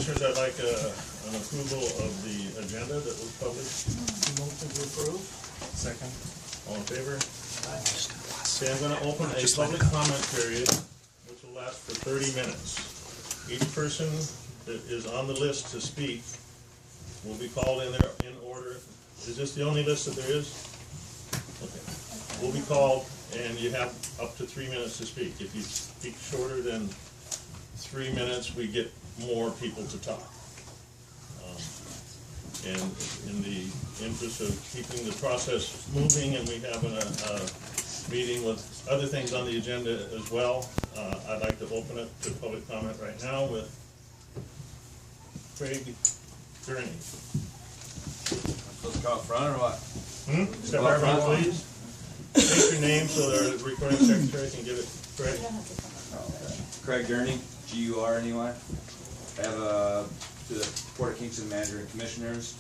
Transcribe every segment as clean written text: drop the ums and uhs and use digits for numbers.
Commissioners, I'd like an approval of the agenda that was published. Motion to approve. Second. All in favor? Okay, I'm gonna open a public comment period, which will last for 30 minutes. Each person that is on the list to speak will be called in order. Is this the only list that there is? Okay. Will be called, and you have up to 3 minutes to speak. If you speak shorter than 3 minutes, we get more people to talk. And in the interest of keeping the process moving, and we have a meeting with other things on the agenda as well, I'd like to open it to public comment right now with Craig Gurney. Supposed to go up front or what? Step right front, please. State your name so the recording secretary can give it correct. Craig Gurney, G-U-R-N-E-Y. I have to the Port of Kingston Manager and Commissioners.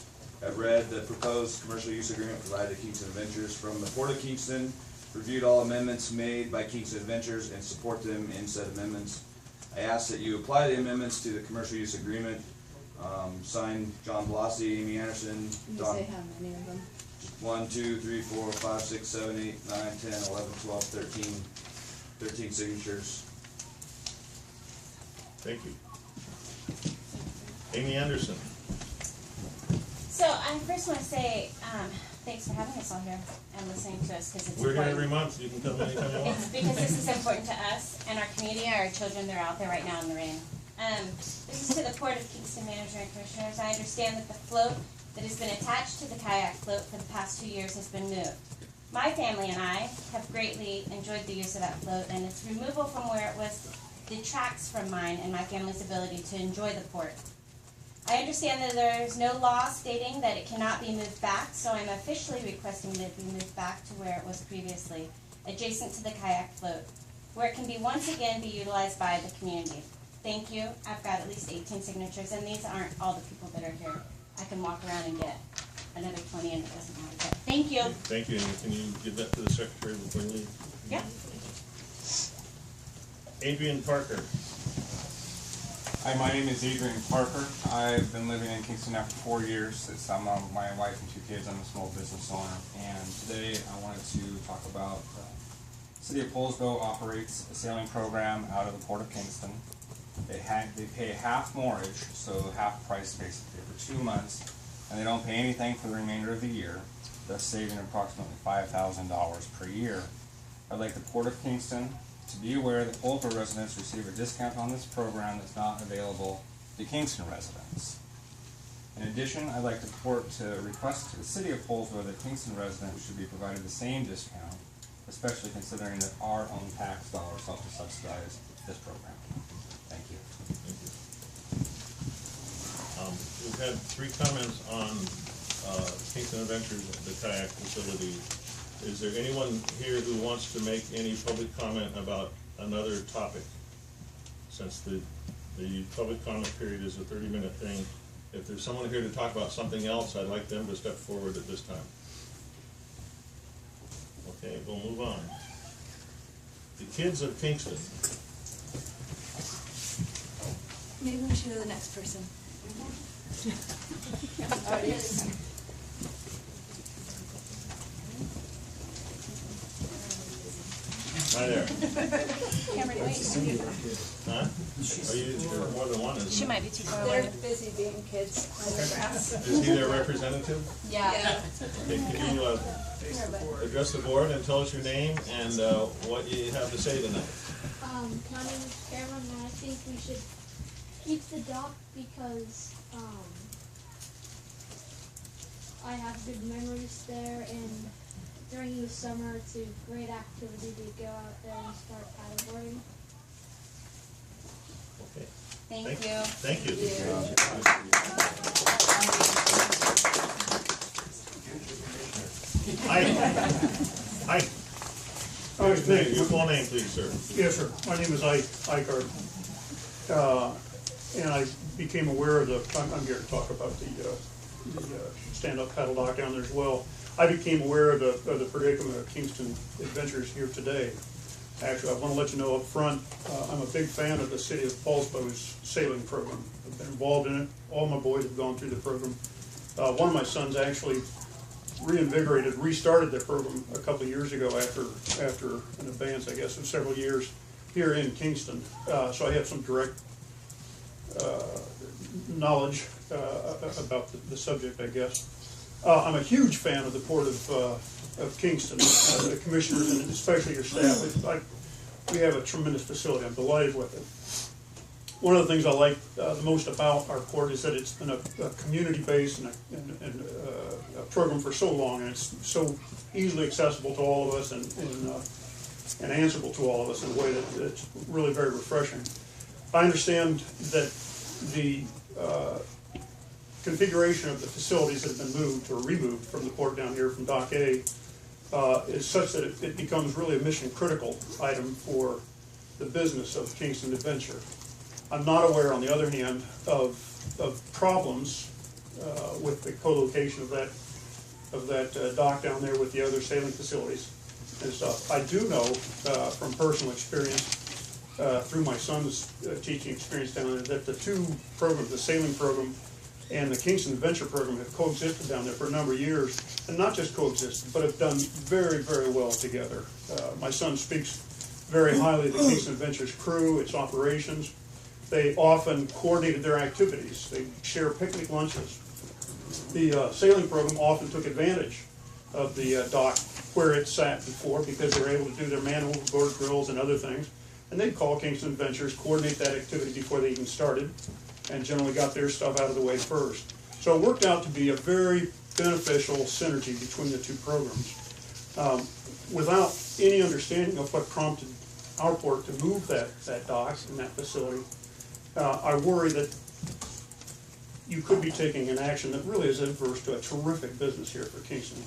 I've read the proposed commercial use agreement provided to Kingston Adventures from the Port of Kingston, reviewed all amendments made by Kingston Adventures and support them in said amendments. I ask that you apply the amendments to the commercial use agreement. Signed John Blasi, Amy Anderson, Don. Say how many of them? 1, 2, 3, 4, 5, 6, 7, 8, 9, 10, 11, 12, 13 signatures. Thank you. Amy Anderson. So I first want to say thanks for having us all here and listening to us because it's We're here important. every month. You can come anytime you want. It's because this is important to us and our community, our children. They're out there right now in the rain. This is to the Port of Kingston Manager and Commissioners. I understand that the float that has been attached to the kayak float for the past 2 years has been moved. My family and I have greatly enjoyed the use of that float, and its removal from where it was detracts from mine and my family's ability to enjoy the port. I understand that there is no law stating that it cannot be moved back, so I'm officially requesting that it be moved back to where it was previously, adjacent to the kayak float, where it can be once again be utilized by the community. Thank you. I've got at least 18 signatures, and these aren't all the people that are here. I can walk around and get another 20, and it doesn't matter. But thank you. Thank you. And can you give that to the secretary before you leave? Yeah. Adrian Parker. Hi, my name is Adrian Parker. I've been living in Kingston now for 4 years. I'm my wife and 2 kids. I'm a small business owner. And today I wanted to talk about the City of Poulsbo operates a sailing program out of the Port of Kingston. They pay half mortgage, so half price basically for 2 months, and they don't pay anything for the remainder of the year, thus saving approximately $5,000 per year. I'd like the Port of Kingston to be aware that Poulsbo residents receive a discount on this program that's not available to Kingston residents. In addition, I'd like the Port to request to the City of Poulsbo that Kingston residents should be provided the same discount, especially considering that our own tax dollars help to subsidize this program. Thank you. Thank you. We've had 3 comments on Kingston Adventures, the kayak facility. Is there anyone here who wants to make any public comment about another topic? Since the public comment period is a 30-minute thing, if there's someone here to talk about something else, I'd like them to step forward at this time. Okay, we'll move on. The kids of Kingston. Maybe we should go to the next person. Hi there. Cameron, wait. Huh? Are you, you're more than one, isn't She it? might be too far They're away. busy being kids on the grass. Is he their representative? Yeah. Okay, can you address the board and tell us your name and what you have to say tonight? My name is Cameron, and I think we should keep the dock because I have good memories there, and during the summer it's a great activity to go out there and start paddleboarding. Okay. Thank you. Thank you. Hi. Hi. All right, thank you. Your full name, please, sir. Yes, sir. My name is Ike Eichert. And I became aware of I'm here to talk about the stand-up paddle dock down there as well. I became aware of the predicament of Kingston Adventures here today. Actually, I want to let you know up front, I'm a big fan of the City of Paulsbo's sailing program. I've been involved in it. All my boys have gone through the program. One of my sons actually restarted the program a couple of years ago after an advance, I guess, of several years here in Kingston. So I have some direct knowledge about the subject, I guess. I'm a huge fan of the Port of Kingston, the commissioners, and especially your staff. We have a tremendous facility. I'm delighted with it. One of the things I like the most about our port is that it's been a community-based and a program for so long, and it's so easily accessible to all of us and answerable to all of us in a way that it's really very refreshing. I understand that the configuration of the facilities that have been moved or removed from the port down here from Dock A is such that it becomes really a mission-critical item for the business of Kingston Adventure. I'm not aware, on the other hand, of problems with the co-location of that dock down there with the other sailing facilities and stuff. I do know from personal experience through my son's teaching experience down there that the two programs, the sailing program and the Kingston Adventure program, have coexisted down there for a number of years, and not just coexisted, but have done very, very well together. My son speaks very highly of the Kingston Adventure's crew, its operations. They often coordinated their activities. They share picnic lunches. The sailing program often took advantage of the dock where it sat before because they were able to do their man-overboard drills and other things. And they'd call Kingston Adventures, coordinate that activity before they even started, and generally got their stuff out of the way first. So it worked out to be a very beneficial synergy between the two programs. Without any understanding of what prompted our port to move that dock and that facility, I worry that you could be taking an action that really is adverse to a terrific business here for Kingston,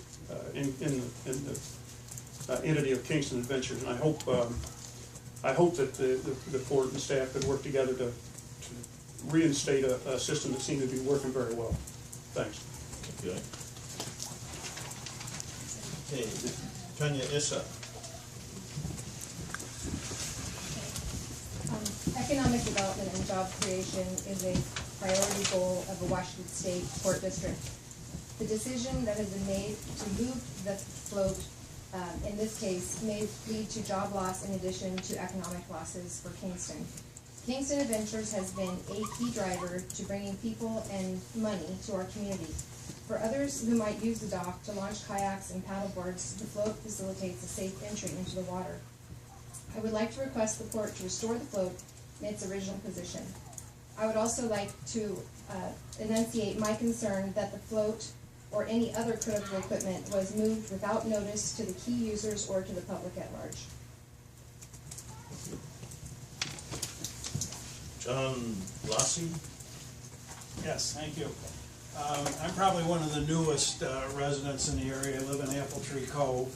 in the entity of Kingston Adventures. And I hope that the port and staff could work together to reinstate a system that seemed to be working very well. Thanks. Okay. Okay, Tanya Issa. Economic development and job creation is a priority goal of the Washington State Port District. The decision that has been made to move the float, in this case, may lead to job loss in addition to economic losses for Kingston. Kingston Adventures has been a key driver to bringing people and money to our community. For others who might use the dock to launch kayaks and paddleboards, the float facilitates a safe entry into the water. I would like to request the port to restore the float in its original position. I would also like to enunciate my concern that the float or any other critical equipment was moved without notice to the key users or to the public at large. John Lassie. Yes, thank you. I'm probably one of the newest residents in the area. I live in Apple Tree Cove.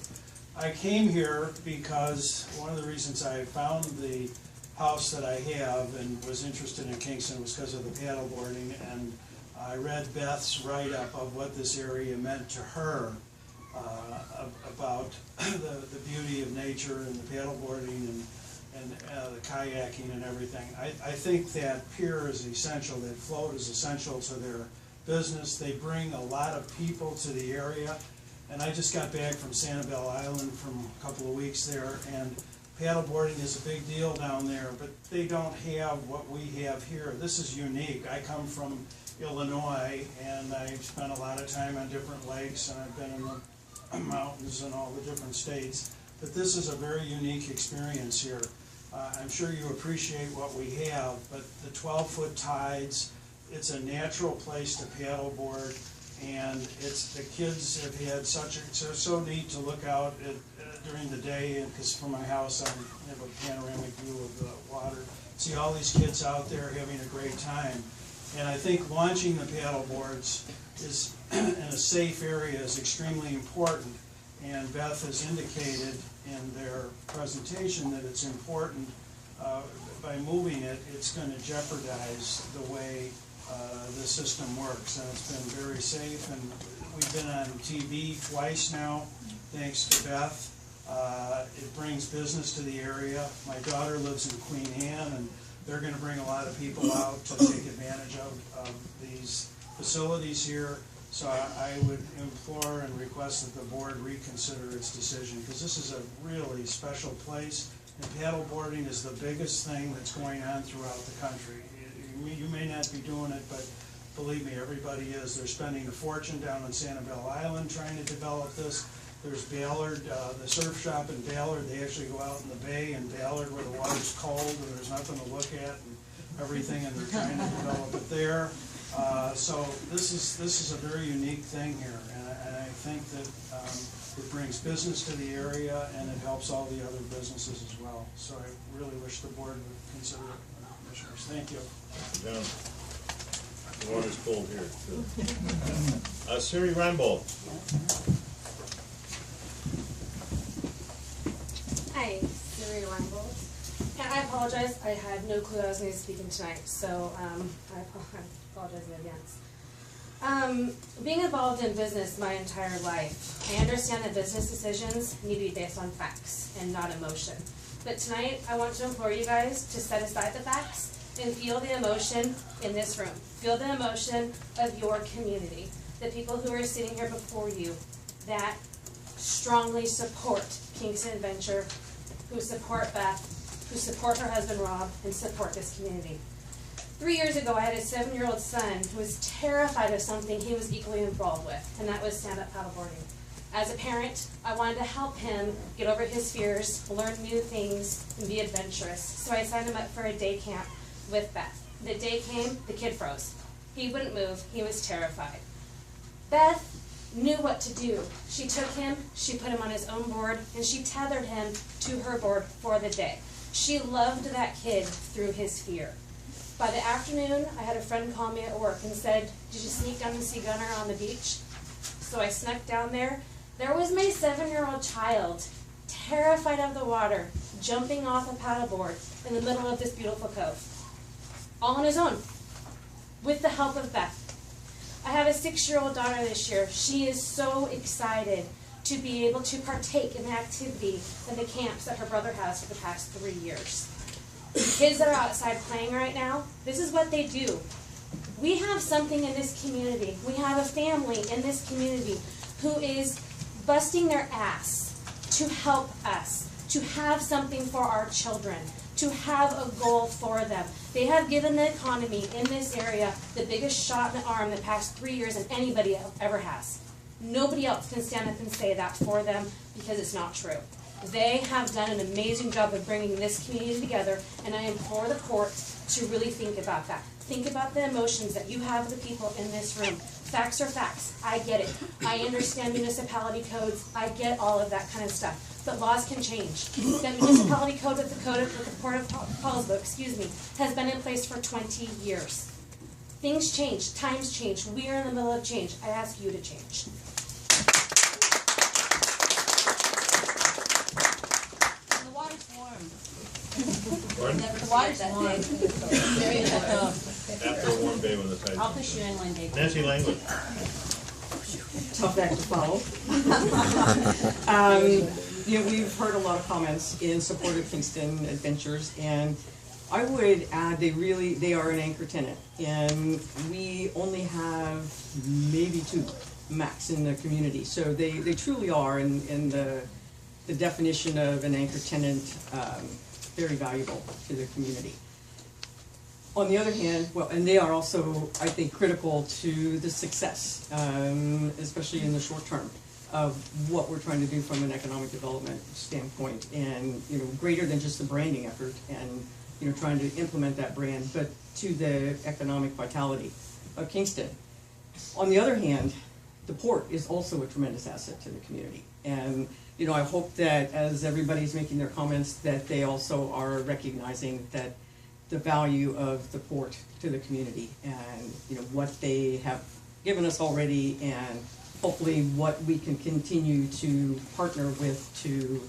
I came here because one of the reasons I found the house that I have and was interested in Kingston was because of the paddleboarding, and I read Beth's write-up of what this area meant to her about the beauty of nature and the paddleboarding and the kayaking and everything. I think that pier is essential, that float is essential to their business. They bring a lot of people to the area, and I just got back from Sanibel Island from a couple of weeks there, and paddleboarding is a big deal down there, but they don't have what we have here. This is unique. I come from Illinois, and I've spent a lot of time on different lakes, and I've been in the mountains in all the different states, but this is a very unique experience here. I'm sure you appreciate what we have, but the 12-foot tides, it's a natural place to paddleboard, and it's the kids have had such a, it's so neat to look out at during the day, because from my house I have a panoramic view of the water. See all these kids out there having a great time, and I think launching the paddleboards is in a safe area is extremely important. And Beth has indicated in their presentation that it's important. By moving it, it's going to jeopardize the way the system works, and it's been very safe. And we've been on TV twice now, thanks to Beth. It brings business to the area. My daughter lives in Queen Anne, and they're gonna bring a lot of people out to take advantage of these facilities here. So I would implore and request that the board reconsider its decision, because this is a really special place, and paddleboarding is the biggest thing that's going on throughout the country. You may not be doing it, but believe me, everybody is. They're spending a fortune down on Sanibel Island trying to develop this. There's Ballard, the surf shop in Ballard. They actually go out in the bay in Ballard where the water's cold and there's nothing to look at and everything, and they're trying to develop it there. So this is a very unique thing here, and I think that it brings business to the area and it helps all the other businesses as well. So I really wish the board would consider it, commissioners. Thank you. Yeah. The water's cold here, too. Siri Reinbold. Hi, Siri Reinbold. And I apologize, I had no clue I was going to be speaking tonight, so I apologize in advance. Being involved in business my entire life, I understand that business decisions need to be based on facts and not emotion. But tonight, I want to implore you guys to set aside the facts and feel the emotion in this room. Feel the emotion of your community. The people who are sitting here before you that strongly support Kingston Adventure, who support Beth, who support her husband Rob, and support this community. 3 years ago, I had a 7-year-old son who was terrified of something he was equally involved with, and that was stand-up paddleboarding. As a parent, I wanted to help him get over his fears, learn new things, and be adventurous. So I signed him up for a day camp with Beth. The day came, the kid froze. He wouldn't move, he was terrified. Beth knew what to do. She took him, she put him on his own board, and she tethered him to her board for the day. She loved that kid through his fear. By the afternoon, I had a friend call me at work and said, "Did you sneak down to see Gunner on the beach?" So I snuck down there. There was my 7-year-old child, terrified of the water, jumping off a paddleboard in the middle of this beautiful cove. All on his own, with the help of Beth. I have a 6-year-old daughter this year. She is so excited to be able to partake in the activity and the camps that her brother has for the past 3 years. The kids that are outside playing right now, this is what they do. We have something in this community. We have a family in this community who is busting their ass to help us, to have something for our children, to have a goal for them. They have given the economy in this area the biggest shot in the arm the past 3 years than anybody ever has. Nobody else can stand up and say that for them because it's not true. They have done an amazing job of bringing this community together, and I implore the court to really think about that. Think about the emotions that you have with the people in this room. Facts are facts. I get it. I understand municipality codes. I get all of that kind of stuff. But laws can change. The municipality code with the Port of Paulsville, has been in place for 20 years. Things change. Times change. We are in the middle of change. I ask you to change. The water's warm. Pardon? The water's warm. Very warm. After a warm day when the tide. I'll push you in one day. Nancy Langley. Tough act to follow. We've heard a lot of comments in support of Kingston Adventures, and I would add they are an anchor tenant, and we only have maybe 2 max in the community, so they truly are in the definition of an anchor tenant, very valuable to the community. On the other hand, and they are also, I think, critical to the success, especially in the short term, of what we're trying to do from an economic development standpoint, and greater than just the branding effort, and trying to implement that brand, but to the economic vitality of Kingston. On the other hand, the port is also a tremendous asset to the community, and I hope that as everybody's making their comments, that they also are recognizing that the value of the port to the community, and what they have given us already, and hopefully what we can continue to partner with to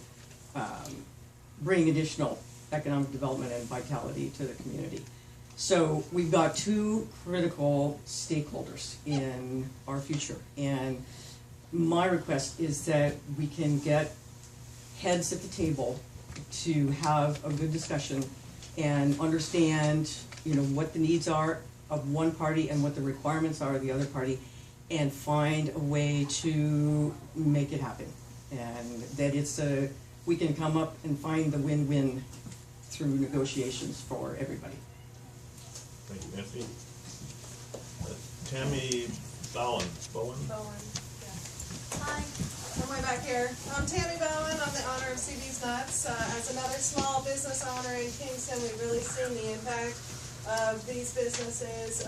bring additional economic development and vitality to the community. So we've got 2 critical stakeholders in our future, and my request is that we can get heads at the table to have a good discussion and understand, you know, what the needs are of one party and what the requirements are of the other party, and find a way to make it happen. And that we can come up and find the win-win through negotiations for everybody. Thank you, Anthony. Tammy Bowen. Bowen, yeah. Hi, I'm way back here. I'm Tammy Bowen. I'm the owner of CB's Nuts. As another small business owner in Kingston, we've really seen the impact of these businesses,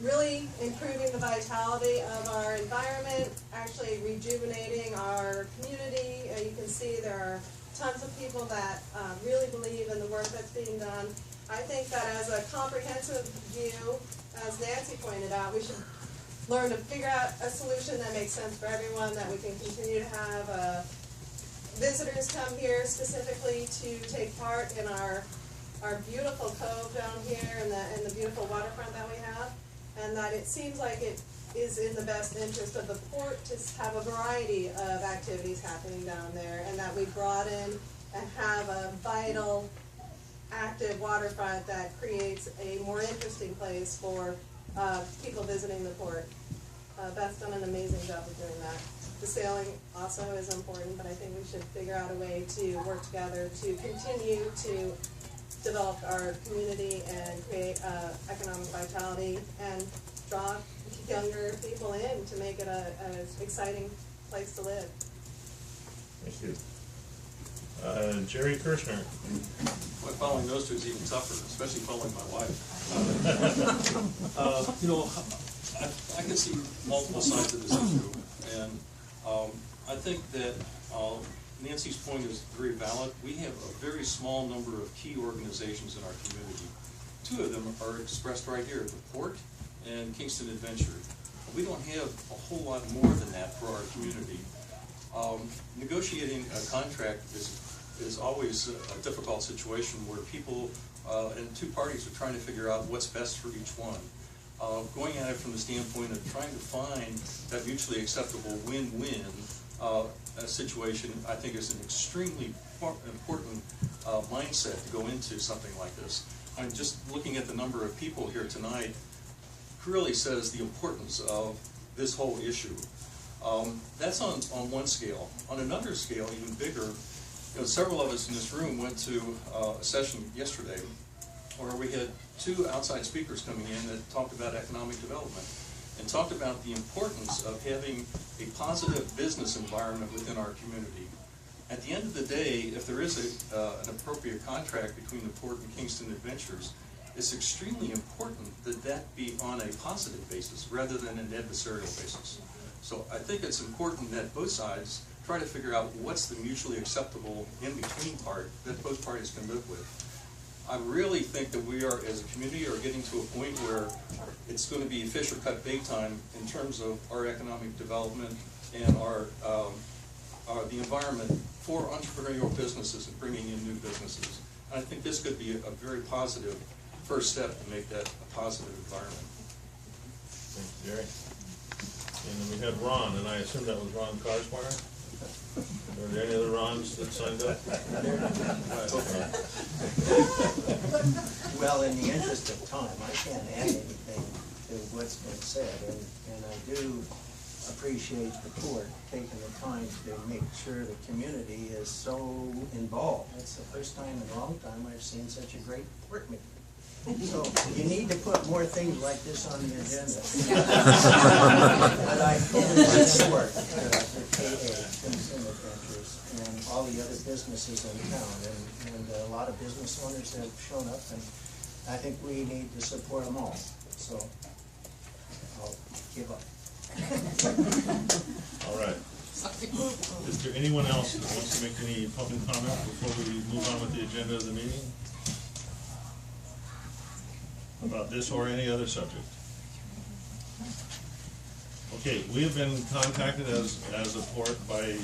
really improving the vitality of our environment, actually rejuvenating our community. You can see there are tons of people that really believe in the work that's being done. I think that as a comprehensive view, as Nancy pointed out, we should learn to figure out a solution that makes sense for everyone, that we can continue to have visitors come here specifically to take part in our beautiful cove down here and the beautiful waterfront that we have, and that it seems like it is in the best interest of the port to have a variety of activities happening down there, and that we broaden and have a vital, active waterfront that creates a more interesting place for people visiting the port. Beth's done an amazing job of doing that. The sailing also is important, but I think we should figure out a way to work together to continue to develop our community and create economic vitality and draw younger people in to make it an exciting place to live. Thank you. Jerry Kirschner. Well, following those two is even tougher, especially following my wife. You know, I can see multiple sides of this issue, and I think that Nancy's point is very valid. We have a very small number of key organizations in our community. Two of them are expressed right here, the Port and Kingston Adventure. We don't have a whole lot more than that for our community. Negotiating a contract is always a difficult situation where people and two parties are trying to figure out what's best for each one. Going at it from the standpoint of trying to find that mutually acceptable win-win situation, I think is an extremely important mindset to go into something like this. I'm just looking at the number of people here tonight really says the importance of this whole issue. That's on one scale. On another scale, even bigger, you know, several of us in this room went to a session yesterday where we had two outside speakers coming in that talked about economic development and talked about the importance of having a positive business environment within our community. At the end of the day, if there is an appropriate contract between the Port and Kingston Adventures, it's extremely important that that be on a positive basis rather than an adversarial basis. So I think it's important that both sides try to figure out what's the mutually acceptable in-between part that both parties can live with. I really think that we are, as a community, are getting to a point where it's going to be fish or cut bait time in terms of our economic development and the environment for entrepreneurial businesses and bringing in new businesses. And I think this could be a very positive first step to make that a positive environment. Thanks, Jerry. And then we had Ron, and I assume that was Ron Carswire? Are there any other Rons that signed up? Well, in the interest of time, I can't add anything to what's been said, and I do appreciate the Port taking the time to make sure the community is so involved. It's the first time in a long time I've seen such a great port meeting. So you need to put more things like this on the agenda. But I fully support the KA, Kingston Adventures, and all the other businesses in town, and a lot of business owners have shown up, and I think we need to support them all. So I'll give up. All right. Is there anyone else that wants to make any public comment before we move on with the agenda of the meeting? About this or any other subject? Okay, we have been contacted as a port by